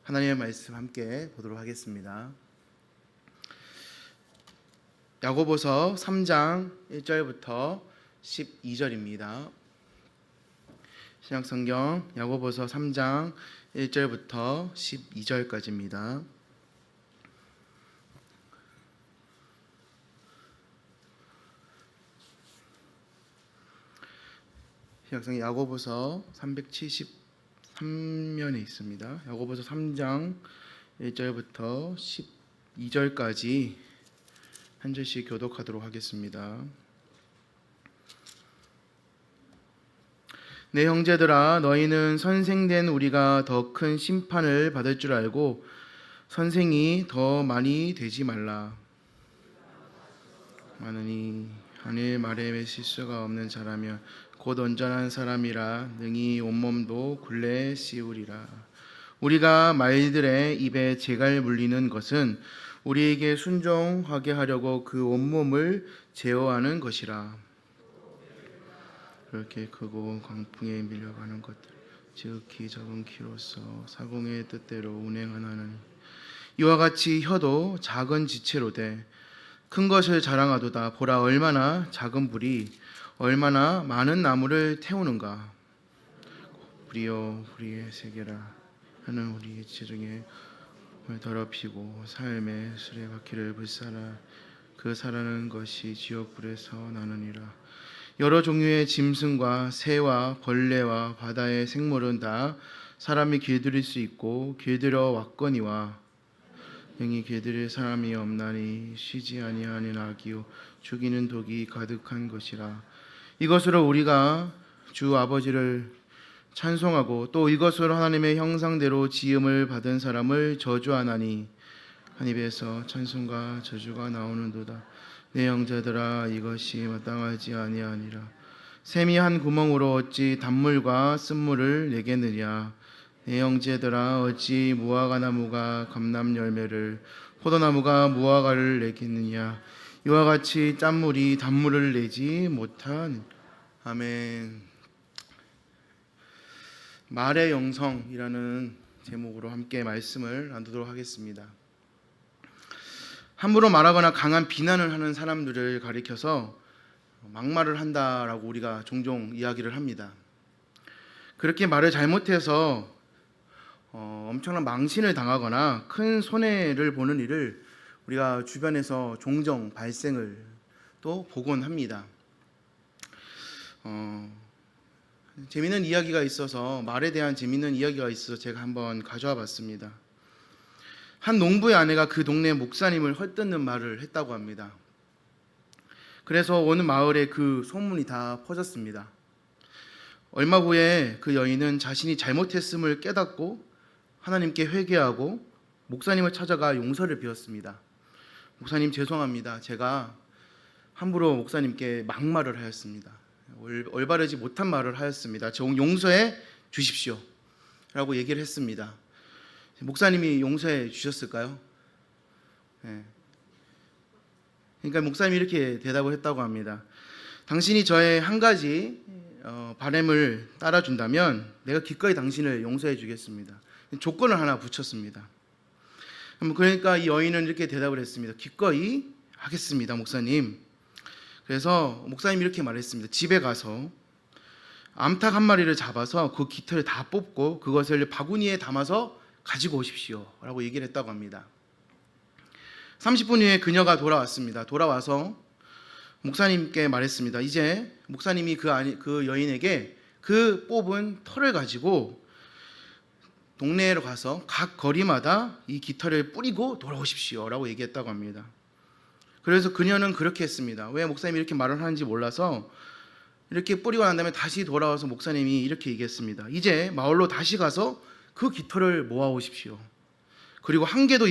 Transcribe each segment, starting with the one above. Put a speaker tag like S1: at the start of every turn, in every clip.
S1: 하나님의 말씀 함께 보도록 하겠습니다. 야고보서 3장 1절부터 12절입니다. 신약성경 야고보서 3장 1절부터 12절까지입니다. 신약성경 야고보서 373면에 있습니다. 야고보서 3장 1절부터 12절까지 한 절씩 교독하도록 하겠습니다. 내 형제들아, 너희는 선생된 우리가 더 큰 심판을 받을 줄 알고 선생이 더 많이 되지 말라. 많으니 하늘 말에 실수가 없는 자라면 곧 온전한 사람이라 능히 온몸도 굴레에 씌우리라. 우리가 말들의 입에 재갈 물리는 것은 우리에게 순종하게 하려고 그 온몸을 제어하는 것이라. 그렇게 크고 광풍에 밀려가는 것들 지극히 적은 키로서 사공의 뜻대로 운행하나니 이와 같이 혀도 작은 지체로 돼 큰 것을 자랑하도다. 보라, 얼마나 작은 불이 얼마나 많은 나무를 태우는가. 불이여 불의의 세계라. 하는 우리의 지중에 더럽히고 삶의 수레바퀴를 불사라. 그 사라는 것이 지옥불에서 나느니라. 여러 종류의 짐승과 새와 벌레와 바다의 생물은 다 사람이 길들일 수 있고 길들여 왔거니와 능히 길들일 사람이 없나니 쉬지 아니하는 악이요 죽이는 독이 가득한 것이라. 이것으로 우리가 주 아버지를 찬송하고 또 이것으로 하나님의 형상대로 지음을 받은 사람을 저주하나니 한 입에서 찬송과 저주가 나오는도다. 내 형제들아, 이것이 마땅하지 아니하니라. 샘이 한 구멍으로 어찌 단물과 쓴물을 내겠느냐. 내 형제들아, 어찌 무화과 나무가 감람 열매를 포도나무가 무화과를 내겠느냐. 이와 같이 짠물이 단물을 내지 못한. 아멘. 말의 영성이라는 제목으로 함께 말씀을 나누도록 하겠습니다. 함부로 말하거나 강한 비난을 하는 사람들을 가리켜서 막말을 한다라고 우리가 종종 이야기를 합니다. 그렇게 말을 잘못해서 엄청난 망신을 당하거나 큰 손해를 보는 일을 우리가 주변에서 종종 발생을 또 보곤 합니다. 재미있는 이야기가 있어서 말에 대한 재미있는 이야기가 있어서 제가 한번 가져와 봤습니다. 한 농부의 아내가 그 동네 목사님을 헐뜯는 말을 했다고 합니다. 그래서 온 마을에 그 소문이 다 퍼졌습니다. 얼마 후에 그 여인은 자신이 잘못했음을 깨닫고 하나님께 회개하고 목사님을 찾아가 용서를 비웠습니다. 목사님, 죄송합니다. 제가 함부로 목사님께 막말을 하였습니다. 올바르지 못한 말을 하였습니다. 저 용서해 주십시오 라고 얘기를 했습니다. 목사님이 용서해 주셨을까요? 네. 그러니까 목사님이 이렇게 대답을 했다고 합니다. 당신이 저의 한 가지 바람을 따라준다면 내가 기꺼이 당신을 용서해 주겠습니다. 조건을 하나 붙였습니다. 그러니까 이 여인은 이렇게 대답을 했습니다. 기꺼이 하겠습니다, 목사님. 그래서 목사님이 이렇게 말했습니다. 집에 가서 암탉 한 마리를 잡아서 그 깃털을 다 뽑고 그것을 바구니에 담아서 가지고 오십시오 라고 얘기를 했다고 합니다. 30분 후에 그녀가 돌아왔습니다. 돌아와서 목사님께 말했습니다. 이제 목사님이 그 여인에게 그 뽑은 털을 가지고 동네로 가서 각 거리마다 이 깃털을 뿌리고 돌아오십시오 라고 얘기했다고 합니다. 그래서 그녀는 그렇게 했습니다. 왜 목사님이 이렇게 말을 하는지 몰라서 이렇게 뿌리고 난 다음에 다시 돌아와서 목사님이 이렇게 얘기했습니다. 이제 마을로 다시 가서 그 깃털을 모아오십시오. 그리고 한 개도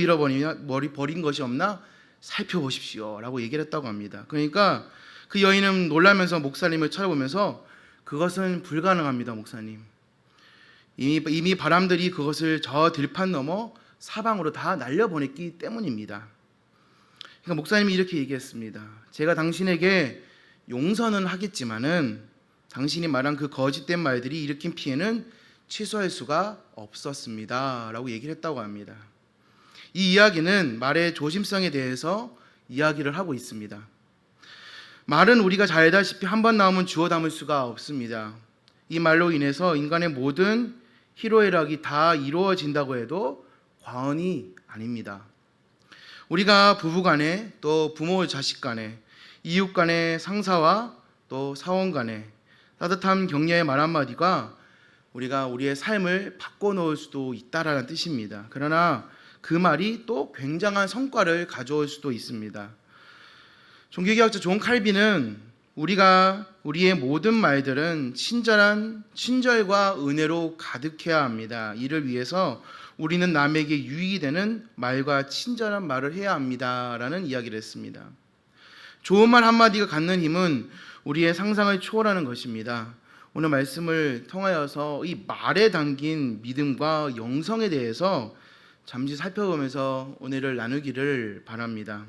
S1: 버린 것이 없나 살펴보십시오 라고 얘기를 했다고 합니다. 그러니까 그 여인은 놀라면서 목사님을 쳐다보면서 그것은 불가능합니다, 목사님. 이미 바람들이 그것을 저 들판 넘어 사방으로 다 날려보냈기 때문입니다. 그러니까 목사님이 이렇게 얘기했습니다. 제가 당신에게 용서는 하겠지만은 당신이 말한 그 거짓된 말들이 일으킨 피해는 취소할 수가 없었습니다 라고 얘기를 했다고 합니다. 이 이야기는 말의 조심성에 대해서 이야기를 하고 있습니다. 말은 우리가 잘 알다시피 한 번 나오면 주워 담을 수가 없습니다. 이 말로 인해서 인간의 모든 희로애락이 다 이루어진다고 해도 과언이 아닙니다. 우리가 부부 간에, 또 부모 자식 간에, 이웃 간에, 상사와 또 사원 간에 따뜻한 격려의 말 한마디가 우리가 우리의 삶을 바꿔놓을 수도 있다라는 뜻입니다. 그러나 그 말이 또 굉장한 성과를 가져올 수도 있습니다. 종교개혁자 존 칼빈은 우리의 모든 말들은 친절과 은혜로 가득해야 합니다. 이를 위해서 우리는 남에게 유익이 되는 말과 친절한 말을 해야 합니다라는 이야기를 했습니다. 좋은 말 한마디가 갖는 힘은 우리의 상상을 초월하는 것입니다. 오늘 말씀을 통하여서 이 말에 담긴 믿음과 영성에 대해서 잠시 살펴보면서 은혜를 나누기를 바랍니다.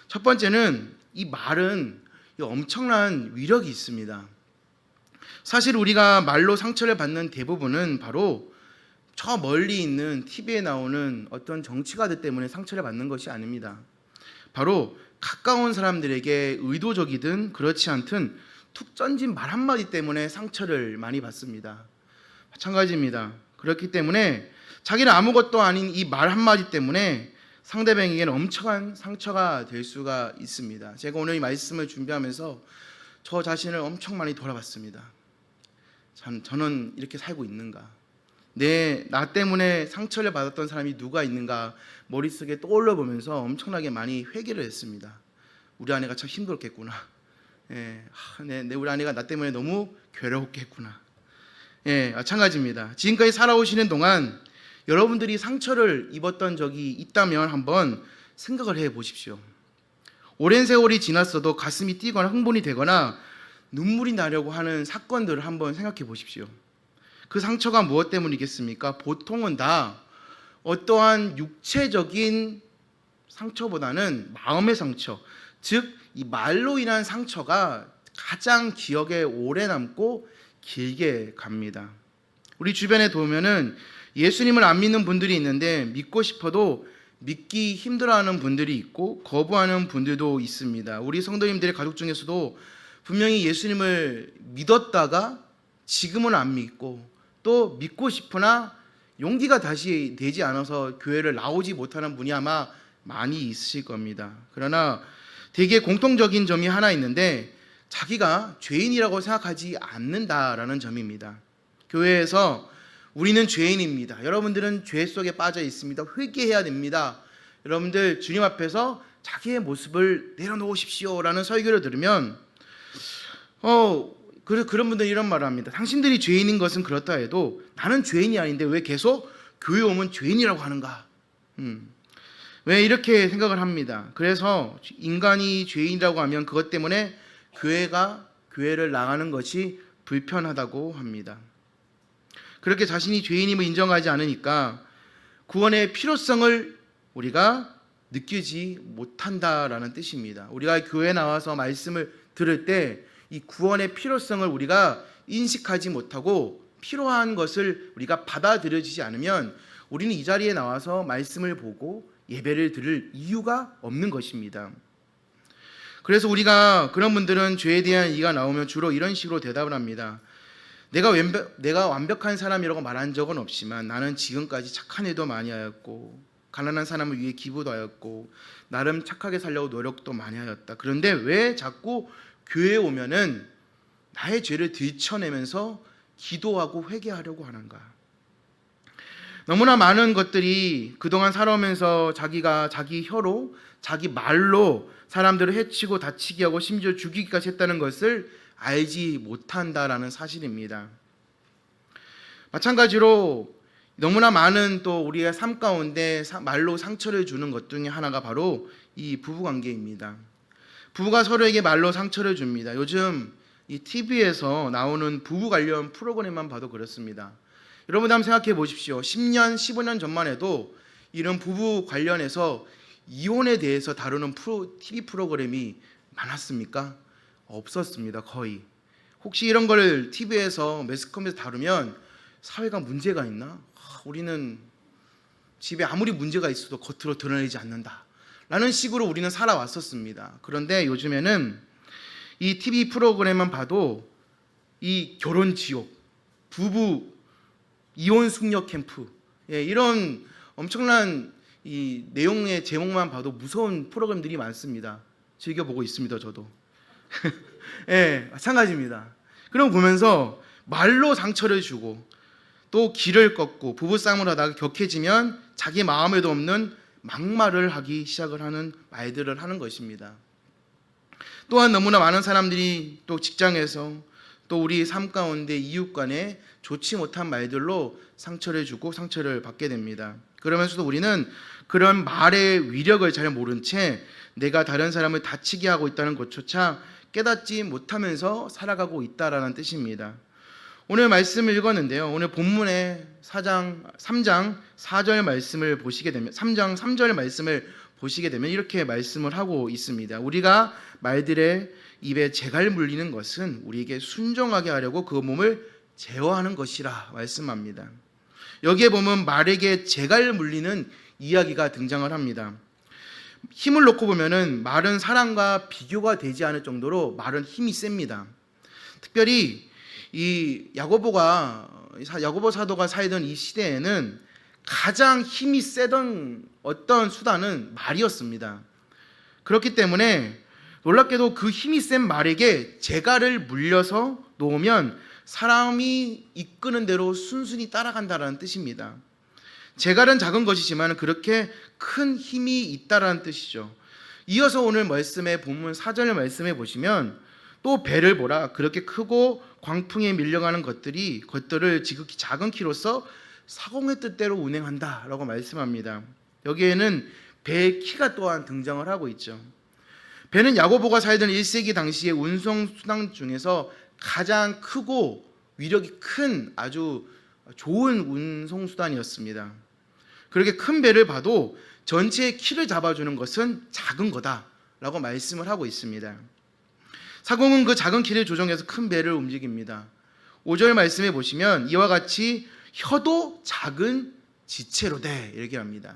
S1: 첫 번째는 이 말은 엄청난 위력이 있습니다. 사실 우리가 말로 상처를 받는 대부분은 바로 저 멀리 있는 TV에 나오는 어떤 정치가들 때문에 상처를 받는 것이 아닙니다. 바로 가까운 사람들에게 의도적이든 그렇지 않든 툭 던진 말 한마디 때문에 상처를 많이 받습니다. 마찬가지입니다. 그렇기 때문에 자기는 아무것도 아닌 이 말 한마디 때문에 상대방에게는 엄청난 상처가 될 수가 있습니다. 제가 오늘 이 말씀을 준비하면서 저 자신을 엄청 많이 돌아봤습니다. 저는 이렇게 살고 있는가? 나 때문에 상처를 받았던 사람이 누가 있는가? 머릿속에 떠올려 보면서 엄청나게 많이 회개를 했습니다. 우리 아내가 참 힘들었겠구나. 우리 아내가 나 때문에 너무 괴로웠겠구나. 마찬가지입니다. 지금까지 살아오시는 동안 여러분들이 상처를 입었던 적이 있다면 한번 생각을 해 보십시오. 오랜 세월이 지났어도 가슴이 뛰거나 흥분이 되거나 눈물이 나려고 하는 사건들을 한번 생각해 보십시오. 그 상처가 무엇 때문이겠습니까? 보통은 다 어떠한 육체적인 상처보다는 마음의 상처, 즉 이 말로 인한 상처가 가장 기억에 오래 남고 길게 갑니다. 우리 주변에 보면은 예수님을 안 믿는 분들이 있는데 믿고 싶어도 믿기 힘들어하는 분들이 있고 거부하는 분들도 있습니다. 우리 성도님들의 가족 중에서도 분명히 예수님을 믿었다가 지금은 안 믿고 또 믿고 싶으나 용기가 다시 되지 않아서 교회를 나오지 못하는 분이 아마 많이 있으실 겁니다. 그러나 되게 공통적인 점이 하나 있는데 자기가 죄인이라고 생각하지 않는다라는 점입니다. 교회에서 우리는 죄인입니다. 여러분들은 죄 속에 빠져 있습니다. 회개해야 됩니다. 여러분들 주님 앞에서 자기의 모습을 내려놓으십시오라는 설교를 들으면 그런 분들이 이런 말을 합니다. 당신들이 죄인인 것은 그렇다 해도 나는 죄인이 아닌데 왜 계속 교회 오면 죄인이라고 하는가? 왜 이렇게 생각을 합니다. 그래서 인간이 죄인이라고 하면 그것 때문에 교회를 나가는 것이 불편하다고 합니다. 그렇게 자신이 죄인임을 인정하지 않으니까 구원의 필요성을 우리가 느끼지 못한다라는 뜻입니다. 우리가 교회에 나와서 말씀을 들을 때 이 구원의 필요성을 우리가 인식하지 못하고 필요한 것을 우리가 받아들여지지 않으면 우리는 이 자리에 나와서 말씀을 보고 예배를 드릴 이유가 없는 것입니다. 그래서 우리가 그런 분들은 죄에 대한 이의가 나오면 주로 이런 식으로 대답을 합니다. 내가 완벽한 사람이라고 말한 적은 없지만 나는 지금까지 착한 일도 많이 하였고 가난한 사람을 위해 기부도 하였고 나름 착하게 살려고 노력도 많이 하였다. 그런데 왜 자꾸 교회에 오면은 나의 죄를 들춰내면서 기도하고 회개하려고 하는가? 너무나 많은 것들이 그동안 살아오면서 자기가 자기 혀로 자기 말로 사람들을 해치고 다치게 하고 심지어 죽이기까지 했다는 것을 알지 못한다라는 사실입니다. 마찬가지로 너무나 많은 또 우리의 삶 가운데 말로 상처를 주는 것 중에 하나가 바로 이 부부관계입니다. 부부가 서로에게 말로 상처를 줍니다. 요즘 이 TV에서 나오는 부부 관련 프로그램만 봐도 그렇습니다. 여러분 한번 생각해 보십시오. 10년, 15년 전만 해도 이런 부부 관련해서 이혼에 대해서 다루는 TV 프로그램이 많았습니까? 없었습니다. 거의. 혹시 이런 걸 TV에서 매스컴에서 다루면 사회가 문제가 있나? 우리는 집에 아무리 문제가 있어도 겉으로 드러내지 않는다 라는 식으로 우리는 살아왔었습니다. 그런데 요즘에는 이 TV 프로그램만 봐도 이 결혼 지옥, 부부 이혼 숙녀 캠프, 이런 엄청난 이 내용의 제목만 봐도 무서운 프로그램들이 많습니다. 즐겨보고 있습니다, 저도. 마찬가지입니다. 그럼 보면서 말로 상처를 주고 또 길을 꺾고 부부싸움을 하다가 격해지면 자기 마음에도 없는 막말을 하기 시작을 하는 말들을 하는 것입니다. 또한 너무나 많은 사람들이 또 직장에서 또 우리 삶 가운데 이웃 간에 좋지 못한 말들로 상처를 주고 상처를 받게 됩니다. 그러면서도 우리는 그런 말의 위력을 잘 모른 채 내가 다른 사람을 다치게 하고 있다는 것조차 깨닫지 못하면서 살아가고 있다라는 뜻입니다. 오늘 말씀을 읽었는데요. 오늘 본문의 3장 4절 말씀을 보시게 되면 3장 3절 말씀을 보시게 되면 이렇게 말씀을 하고 있습니다. 우리가 말들의 입에 재갈 물리는 것은 우리에게 순종하게 하려고 그 몸을 제어하는 것이라 말씀합니다. 여기에 보면 말에게 재갈 물리는 이야기가 등장을 합니다. 힘을 놓고 보면은 말은 사람과 비교가 되지 않을 정도로 말은 힘이 셉니다. 특별히 이 야고보 사도가 살던 이 시대에는 가장 힘이 세던 어떤 수단은 말이었습니다. 그렇기 때문에 놀랍게도 그 힘이 센 말에게 재갈을 물려서 놓으면 사람이 이끄는 대로 순순히 따라간다라는 뜻입니다. 재갈은 작은 것이지만 그렇게 큰 힘이 있다라는 뜻이죠. 이어서 오늘 말씀의 본문 4절 말씀해 보시면 또 배를 보라 그렇게 크고 광풍에 밀려가는 것들을 지극히 작은 키로서 사공의 뜻대로 운행한다라고 말씀합니다. 여기에는 배의 키가 또한 등장을 하고 있죠. 배는 야고보가 살던 1세기 당시의 운송 수단 중에서 가장 크고 위력이 큰 아주 좋은 운송 수단이었습니다. 그렇게 큰 배를 봐도 전체의 키를 잡아주는 것은 작은 거다라고 말씀을 하고 있습니다. 사공은 그 작은 키를 조정해서 큰 배를 움직입니다. 5절 말씀해 보시면 이와 같이 혀도 작은 지체로되 이렇게 합니다.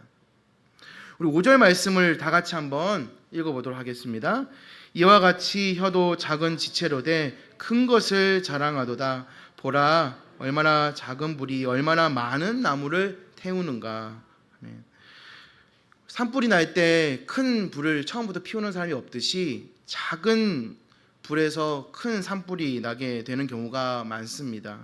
S1: 우리 5절 말씀을 다 같이 한번 읽어보도록 하겠습니다. 이와 같이 혀도 작은 지체로되 큰 것을 자랑하도다. 보라 얼마나 작은 불이 얼마나 많은 나무를 태우는가. 산불이 날 때 큰 불을 처음부터 피우는 사람이 없듯이 작은 불에서 큰 산불이 나게 되는 경우가 많습니다.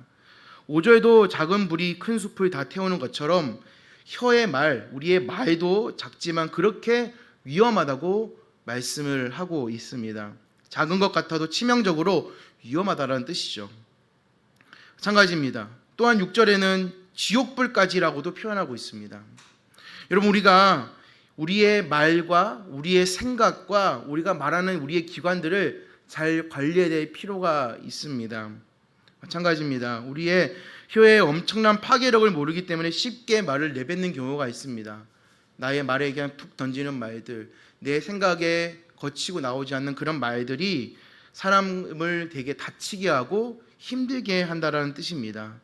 S1: 5절도 작은 불이 큰 숲을 다 태우는 것처럼 혀의 말, 우리의 말도 작지만 그렇게 위험하다고 말씀을 하고 있습니다. 작은 것 같아도 치명적으로 위험하다라는 뜻이죠. 마찬가지입니다. 또한 6절에는 지옥불까지라고도 표현하고 있습니다. 여러분 우리가 우리의 말과 우리의 생각과 우리가 말하는 우리의 기관들을 잘 관리해야 될 필요가 있습니다. 마찬가지입니다. 우리의 혀의 엄청난 파괴력을 모르기 때문에 쉽게 말을 내뱉는 경우가 있습니다. 나의 말에 그냥 툭 던지는 말들, 내 생각에 거치고 나오지 않는 그런 말들이 사람을 되게 다치게 하고 힘들게 한다라는 뜻입니다.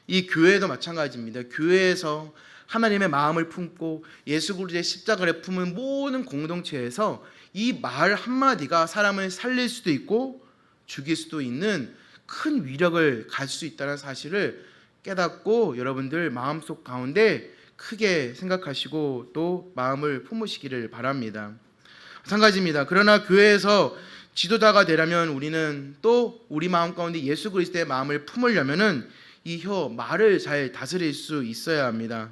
S1: 이 교회도 마찬가지입니다. 교회에서 하나님의 마음을 품고 예수 그리스도의 십자가를 품은 모든 공동체에서 이 말 한마디가 사람을 살릴 수도 있고 죽일 수도 있는 큰 위력을 가질 수 있다는 사실을 깨닫고 여러분들 마음속 가운데 크게 생각하시고 또 마음을 품으시기를 바랍니다. 마찬가지입니다. 그러나 교회에서 지도자가 되려면 우리는 또 우리 마음 가운데 예수 그리스도의 마음을 품으려면은 이 말을 잘 다스릴 수 있어야 합니다.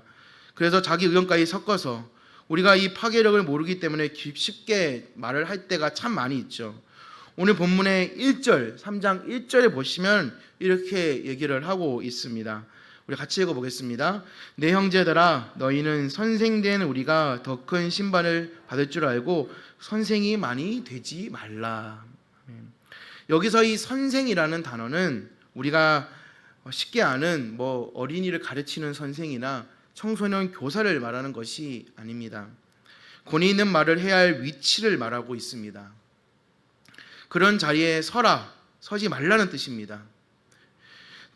S1: 그래서 자기 의견까지 섞어서 우리가 이 파괴력을 모르기 때문에 쉽게 말을 할 때가 참 많이 있죠. 오늘 본문의 1절, 3장 1절에 보시면 이렇게 얘기를 하고 있습니다. 우리 같이 읽어보겠습니다. 내 형제들아 너희는 선생된 우리가 더 큰 심판을 받을 줄 알고 선생이 많이 되지 말라. 여기서 이 선생이라는 단어는 우리가 쉽게 아는 어린이를 가르치는 선생이나 청소년 교사를 말하는 것이 아닙니다. 권위 있는 말을 해야 할 위치를 말하고 있습니다. 그런 자리에 서지 말라는 뜻입니다.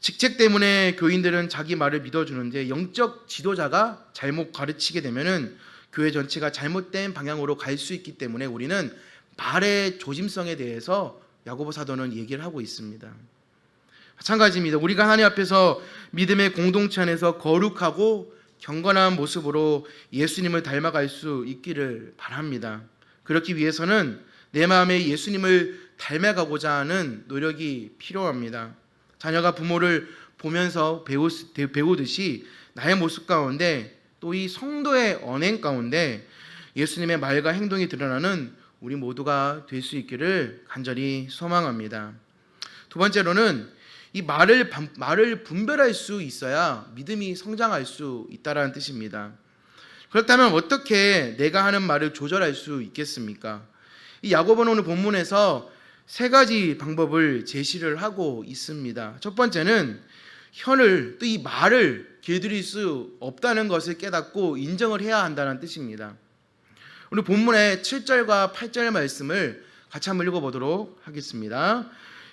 S1: 직책 때문에 교인들은 자기 말을 믿어주는데 영적 지도자가 잘못 가르치게 되면은 교회 전체가 잘못된 방향으로 갈 수 있기 때문에 우리는 말의 조심성에 대해서 야고보 사도는 얘기를 하고 있습니다. 마찬가지입니다. 우리가 하나님 앞에서 믿음의 공동체 안에서 거룩하고 경건한 모습으로 예수님을 닮아갈 수 있기를 바랍니다. 그렇기 위해서는 내 마음에 예수님을 닮아가고자 하는 노력이 필요합니다. 자녀가 부모를 보면서 배우듯이 나의 모습 가운데 또 이 성도의 언행 가운데 예수님의 말과 행동이 드러나는 우리 모두가 될 수 있기를 간절히 소망합니다. 두 번째로는 이 말을 분별할 수 있어야 믿음이 성장할 수 있다라는 뜻입니다. 그렇다면 어떻게 내가 하는 말을 조절할 수 있겠습니까? 이 야고보는 오늘 본문에서 세 가지 방법을 제시를 하고 있습니다. 첫 번째는 혀를 또 이 말을 길들일 수 없다는 것을 깨닫고 인정을 해야 한다는 뜻입니다. 오늘 본문의 7절과 8절 말씀을 같이 한번 읽어보도록 하겠습니다.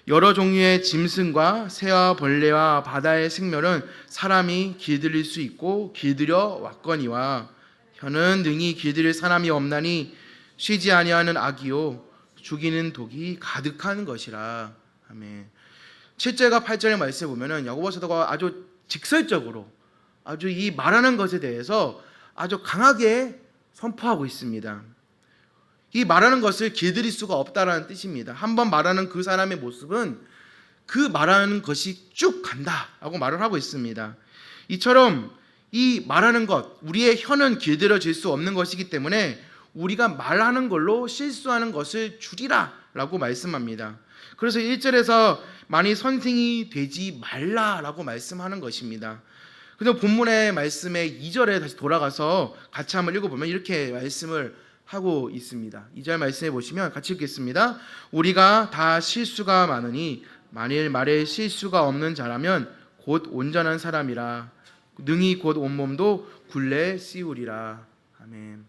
S1: 여러 종류의 짐승과 새와 벌레와 바다의 생멸은 사람이 길들일 수 있고 길들여 왔거니와 혀는 능히 길들일 사람이 없나니 쉬지 아니하는 악이요 죽이는 독이 가득한 것이라. 아멘. 7절과 8절의 말씀을 보면은 야고보 사도가 아주 직설적으로 아주 이 말하는 것에 대해서 아주 강하게 선포하고 있습니다. 이 말하는 것을 길들일 수가 없다라는 뜻입니다. 한번 말하는 그 사람의 모습은 그 말하는 것이 쭉 간다라고 말을 하고 있습니다. 이처럼 이 말하는 것, 우리의 혀는 길들여질 수 없는 것이기 때문에 우리가 말하는 걸로 실수하는 것을 줄이라라고 말씀합니다. 그래서 1절에서 만일 선생이 되지 말라라고 말씀하는 것입니다. 그래서 본문의 말씀의 2절에 다시 돌아가서 같이 한번 읽어보면 이렇게 말씀을 하고 있습니다. 2절 말씀해 보시면 같이 읽겠습니다. 우리가 다 실수가 많으니 만일 말에 실수가 없는 자라면 곧 온전한 사람이라 능히 곧 온몸도 굴레 씌우리라. 아멘.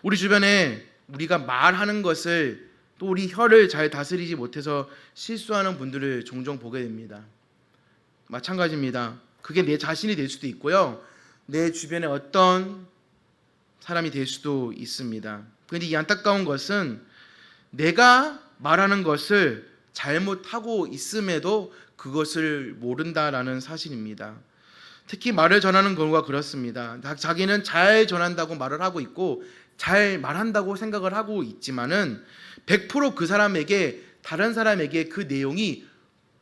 S1: 우리 주변에 우리가 말하는 것을 또 우리 혀를 잘 다스리지 못해서 실수하는 분들을 종종 보게 됩니다. 마찬가지입니다. 그게 내 자신이 될 수도 있고요. 내 주변에 어떤 사람이 될 수도 있습니다. 그런데 이 안타까운 것은 내가 말하는 것을 잘못하고 있음에도 그것을 모른다라는 사실입니다. 특히 말을 전하는 경우가 그렇습니다. 자기는 잘 전한다고 말을 하고 있고 잘 말한다고 생각을 하고 있지만은 100% 사람에게 다른 사람에게 그 내용이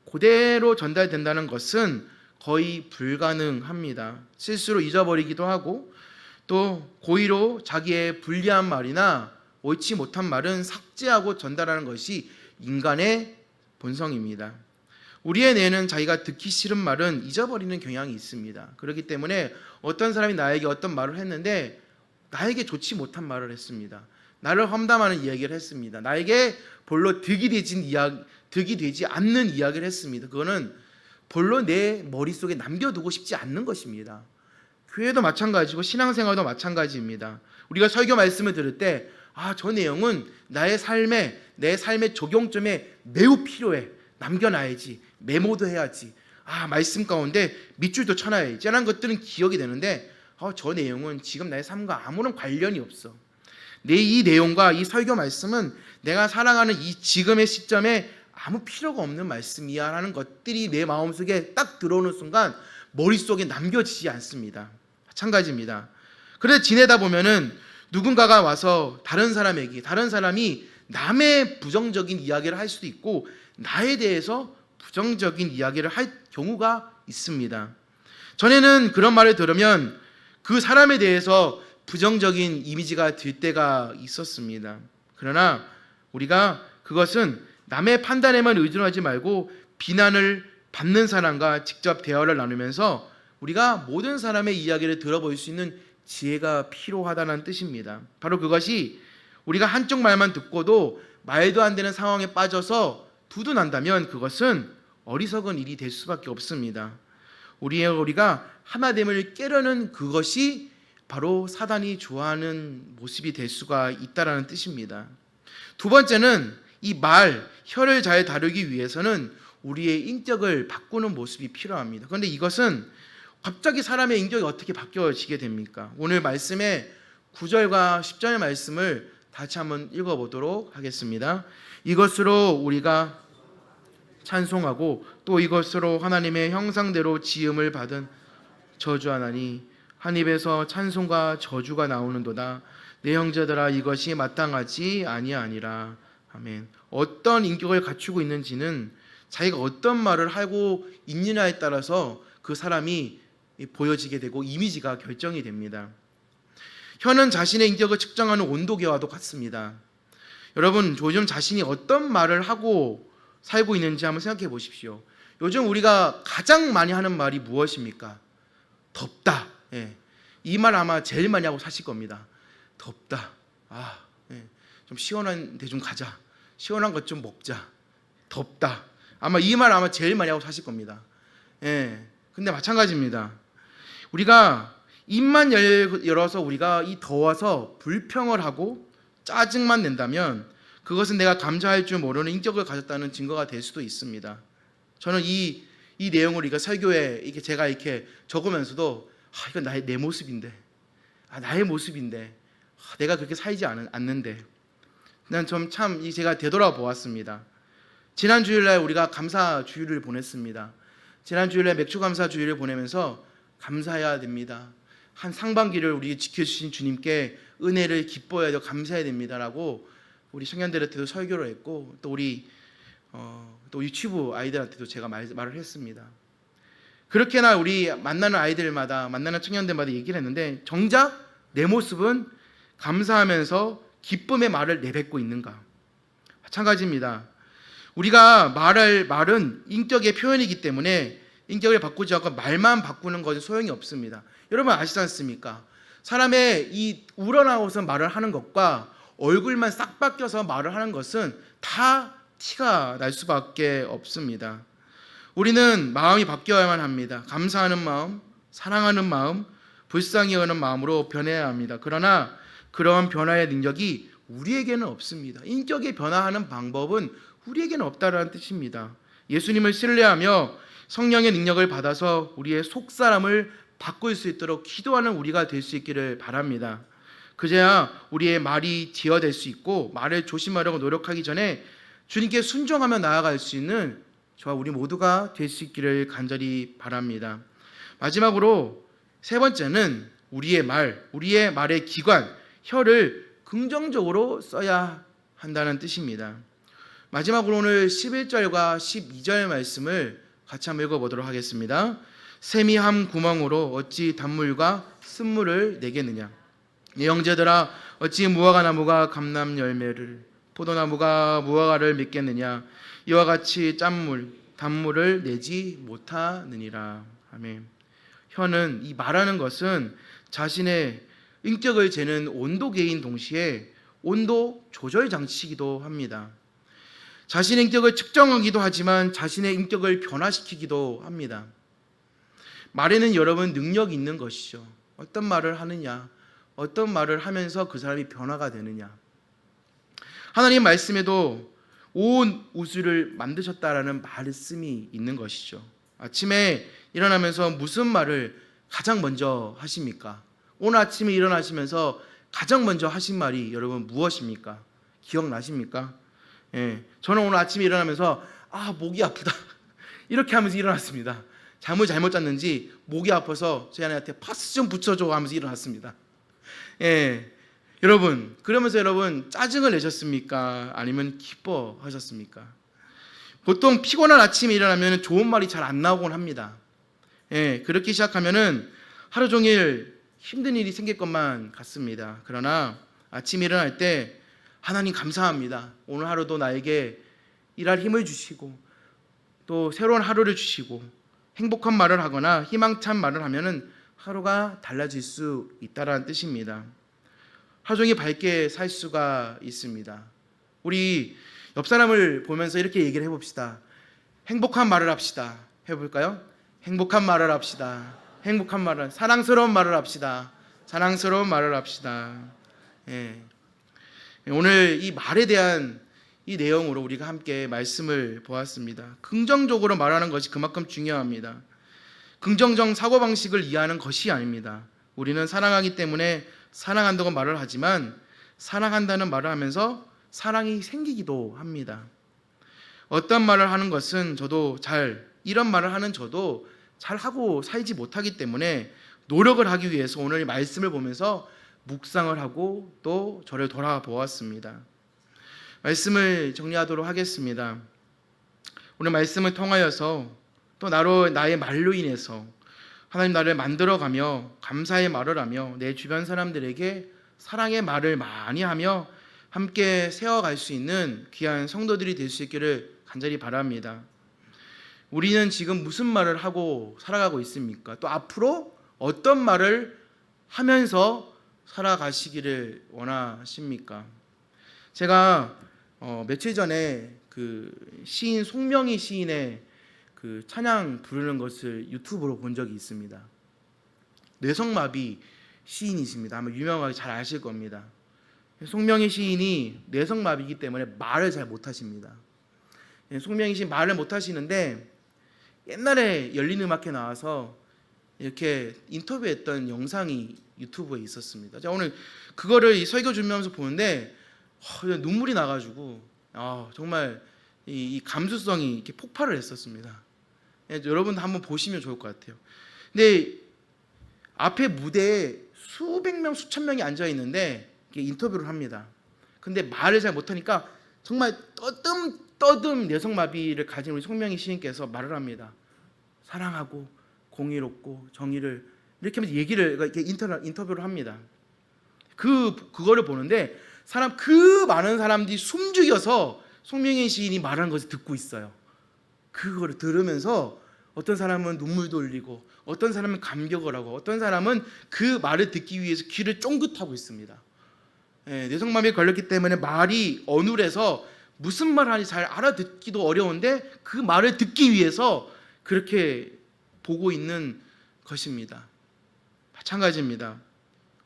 S1: 그대로 전달된다는 것은 거의 불가능합니다. 실수로 잊어버리기도 하고 또 고의로 자기의 불리한 말이나 옳지 못한 말은 삭제하고 전달하는 것이 인간의 본성입니다. 우리의 뇌는 자기가 듣기 싫은 말은 잊어버리는 경향이 있습니다. 그렇기 때문에 어떤 사람이 나에게 어떤 말을 했는데 나에게 좋지 못한 말을 했습니다. 나를 험담하는 이야기를 했습니다. 나에게 별로 득이 되지 않는 이야기를 했습니다. 그거는 별로 내 머릿속에 남겨두고 싶지 않는 것입니다. 교회도 마찬가지고 신앙생활도 마찬가지입니다. 우리가 설교 말씀을 들을 때 저 내용은 내 삶의 적용점에 매우 필요해. 남겨놔야지. 메모도 해야지. 말씀 가운데 밑줄도 쳐놔야지. 이런 것들은 기억이 되는데 저 내용은 지금 나의 삶과 아무런 관련이 없어. 이 내용과 이 설교 말씀은 내가 살아가는 이 지금의 시점에 아무 필요가 없는 말씀이야 라는 것들이 내 마음속에 딱 들어오는 순간 머릿속에 남겨지지 않습니다. 마찬가지입니다. 그래서 지내다 보면은 누군가가 와서 다른 사람이 남의 부정적인 이야기를 할 수도 있고 나에 대해서 부정적인 이야기를 할 경우가 있습니다. 전에는 그런 말을 들으면 그 사람에 대해서 부정적인 이미지가 들 때가 있었습니다. 그러나 우리가 그것은 남의 판단에만 의존하지 말고 비난을 받는 사람과 직접 대화를 나누면서 우리가 모든 사람의 이야기를 들어볼 수 있는 지혜가 필요하다는 뜻입니다. 바로 그것이 우리가 한쪽 말만 듣고도 말도 안 되는 상황에 빠져서 두둔한다면 그것은 어리석은 일이 될 수밖에 없습니다. 우리가 하나됨을 깨려는 그것이 바로 사단이 좋아하는 모습이 될 수가 있다는 뜻입니다. 두 번째는 이 혀를 잘 다루기 위해서는 우리의 인격을 바꾸는 모습이 필요합니다. 그런데 이것은 갑자기 사람의 인격이 어떻게 바뀌어지게 됩니까? 오늘 말씀의 9절과 10절의 말씀을 다시 한번 읽어보도록 하겠습니다. 이것으로 우리가 찬송하고 또 이것으로 하나님의 형상대로 지음을 받은 저주하나니 한 입에서 찬송과 저주가 나오는도다. 내 형제들아 이것이 마땅하지 아니하니라. 아멘. 어떤 인격을 갖추고 있는지는 자기가 어떤 말을 하고 있느냐에 따라서 그 사람이 보여지게 되고 이미지가 결정이 됩니다. 혀는 자신의 인격을 측정하는 온도계와도 같습니다. 여러분, 요즘 자신이 어떤 말을 하고 살고 있는지 한번 생각해 보십시오. 요즘 우리가 가장 많이 하는 말이 무엇입니까? 덥다. 예. 이 말 아마 제일 많이 하고 사실 겁니다. 덥다. 예. 좀 시원한 데 좀 가자. 시원한 것 좀 먹자. 덥다. 아마 이 말 아마 제일 많이 하고 사실 겁니다. 예. 근데 마찬가지입니다. 우리가 입만 열어서 우리가 이 더워서 불평을 하고 짜증만 낸다면 그것은 내가 감사할 줄 모르는 인격을 가졌다는 증거가 될 수도 있습니다. 저는 이 내용을 이거 설교에 이렇게 제가 이렇게 적으면서도 이건 내 모습인데, 나의 모습인데, 내가 그렇게 살지 않는데, 난 좀 참 제가 되돌아보았습니다. 지난 주일날 우리가 감사 주일을 보냈습니다. 지난 주일날 맥주 감사 주일을 보내면서 감사해야 됩니다. 한 상반기를 우리 지켜주신 주님께 은혜를 기뻐해야 되고 감사해야 됩니다라고 우리 청년들한테도 설교를 했고 또 우리 또 유치부 아이들한테도 제가 말을 했습니다. 그렇게나 우리 만나는 아이들마다 만나는 청년들마다 얘기를 했는데 정작 내 모습은 감사하면서 기쁨의 말을 내뱉고 있는가? 마찬가지입니다. 우리가 말은 인격의 표현이기 때문에 인격을 바꾸지 않고 말만 바꾸는 것은 소용이 없습니다. 여러분 아시지 않습니까? 사람의 이 우러나와서 말을 하는 것과 얼굴만 싹 바뀌어서 말을 하는 것은 다 티가 날 수밖에 없습니다. 우리는 마음이 바뀌어야만 합니다. 감사하는 마음, 사랑하는 마음, 불쌍히 여기는 마음으로 변해야 합니다. 그러나 그런 변화의 능력이 우리에게는 없습니다. 인격이 변화하는 방법은 우리에게는 없다라는 뜻입니다. 예수님을 신뢰하며 성령의 능력을 받아서 우리의 속사람을 바꿀 수 있도록 기도하는 우리가 될 수 있기를 바랍니다. 그제야 우리의 말이 지어될 수 있고 말을 조심하려고 노력하기 전에 주님께 순종하며 나아갈 수 있는 저와 우리 모두가 될 수 있기를 간절히 바랍니다. 마지막으로 세 번째는 우리의 말의 기관, 혀를 긍정적으로 써야 한다는 뜻입니다. 마지막으로 오늘 11절과 12절 말씀을 같이 한번 읽어보도록 하겠습니다. 샘이 함 구멍으로 어찌 단물과 쓴물을 내겠느냐. 내 형제들아 어찌 무화과나무가 감람 열매를 포도나무가 무화과를 맺겠느냐. 이와 같이 단물을 내지 못하느니라. 아멘. 혀는 이 말하는 것은 자신의 인격을 재는 온도계인 동시에 온도 조절 장치이기도 합니다. 자신의 인격을 측정하기도 하지만 자신의 인격을 변화시키기도 합니다. 말에는 여러분 능력이 있는 것이죠. 어떤 말을 하느냐, 어떤 말을 하면서 그 사람이 변화가 되느냐. 하나님 말씀에도 온 우주를 만드셨다라는 말씀이 있는 것이죠. 아침에 일어나면서 무슨 말을 가장 먼저 하십니까? 오늘 아침에 일어나시면서 가장 먼저 하신 말이 여러분 무엇입니까? 기억나십니까? 예, 저는 오늘 아침에 일어나면서 목이 아프다 이렇게 하면서 일어났습니다. 잠을 잘못 잤는지 목이 아파서 제 아내한테 파스 좀 붙여줘 하면서 일어났습니다. 예, 여러분 그러면서 여러분 짜증을 내셨습니까? 아니면 기뻐하셨습니까? 보통 피곤한 아침에 일어나면 좋은 말이 잘 안 나오곤 합니다. 예, 그렇게 시작하면은 하루 종일 힘든 일이 생길 것만 같습니다. 그러나 아침에 일어날 때 하나님 감사합니다. 오늘 하루도 나에게 일할 힘을 주시고 또 새로운 하루를 주시고 행복한 말을 하거나 희망찬 말을 하면은 하루가 달라질 수 있다라는 뜻입니다. 하루 종일 밝게 살 수가 있습니다. 우리 옆 사람을 보면서 이렇게 얘기를 해봅시다. 행복한 말을 합시다. 해볼까요? 행복한 말을 합시다. 행복한 말을, 사랑스러운 말을 합시다. 사랑스러운 말을 합시다. 예. 오늘 이 말에 대한 이 내용으로 우리가 함께 말씀을 보았습니다. 긍정적으로 말하는 것이 그만큼 중요합니다. 긍정적 사고방식을 이해하는 것이 아닙니다. 우리는 사랑하기 때문에 사랑한다고 말을 하지만 사랑한다는 말을 하면서 사랑이 생기기도 합니다. 어떤 말을 하는 것은 이런 말을 하는 저도 잘 하고 살지 못하기 때문에 노력을 하기 위해서 오늘 말씀을 보면서 묵상을 하고 또 저를 돌아보았습니다. 말씀을 정리하도록 하겠습니다. 오늘 말씀을 통하여서 또 나의 말로 인해서 하나님 나를 만들어가며 감사의 말을 하며 내 주변 사람들에게 사랑의 말을 많이 하며 함께 세워갈 수 있는 귀한 성도들이 될 수 있기를 간절히 바랍니다. 우리는 지금 무슨 말을 하고 살아가고 있습니까? 또 앞으로 어떤 말을 하면서 살아가시기를 원하십니까? 제가 며칠 전에 그 시인 송명희 시인의 그 찬양 부르는 것을 유튜브로 본 적이 있습니다. 뇌성마비 시인이십니다. 아마 유명하게 잘 아실 겁니다. 송명희 시인이 뇌성마비이기 때문에 말을 잘 못하십니다. 송명희 시인 말을 못하시는데 옛날에 열린음악회 나와서 이렇게 인터뷰했던 영상이 유튜브에 있었습니다. 제가 오늘 그거를 설교 준비하면서 보는데 눈물이 나가지고 정말 이 감수성이 이렇게 폭발을 했었습니다. 여러분도 한번 보시면 좋을 것 같아요. 근데 앞에 무대에 수백 명, 수천 명이 앉아 있는데 인터뷰를 합니다. 근데 말을 잘 못하니까 정말 떠듬 뇌성마비를 가진 우리 송명희 시인께서 말을 합니다. 사랑하고 공의롭고 정의를 이렇게 하면서 이렇게 인터뷰를 합니다. 그거를 보는데 그 많은 사람들이 숨죽여서 송명희 시인이 말하는 것을 듣고 있어요. 그거를 들으면서 어떤 사람은 눈물도 흘리고 어떤 사람은 감격을 하고 어떤 사람은 그 말을 듣기 위해서 귀를 쫑긋하고 있습니다. 뇌성마비에 걸렸기 때문에 말이 어눌해서 무슨 말 하는지 잘 알아듣기도 어려운데 그 말을 듣기 위해서 그렇게 보고 있는 것입니다. 마찬가지입니다.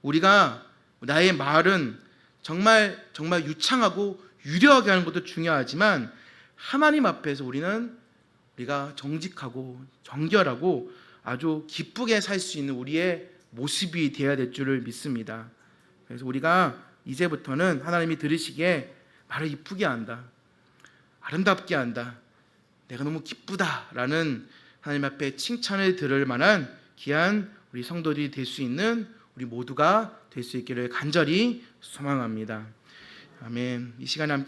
S1: 우리가 나의 말은 정말 유창하고 유려하게 하는 것도 중요하지만 하나님 앞에서 우리가 정직하고 정결하고 아주 기쁘게 살 수 있는 우리의 모습이 되어야 될 줄을 믿습니다. 그래서 우리가 이제부터는 하나님이 들으시기에 말을 이쁘게 한다, 아름답게 한다, 내가 너무 기쁘다라는 하나님 앞에 칭찬을 들을 만한 귀한 우리 성도들이 될 수 있는 우리 모두가 될 수 있기를 간절히 소망합니다. 아멘. 이 시간에 함께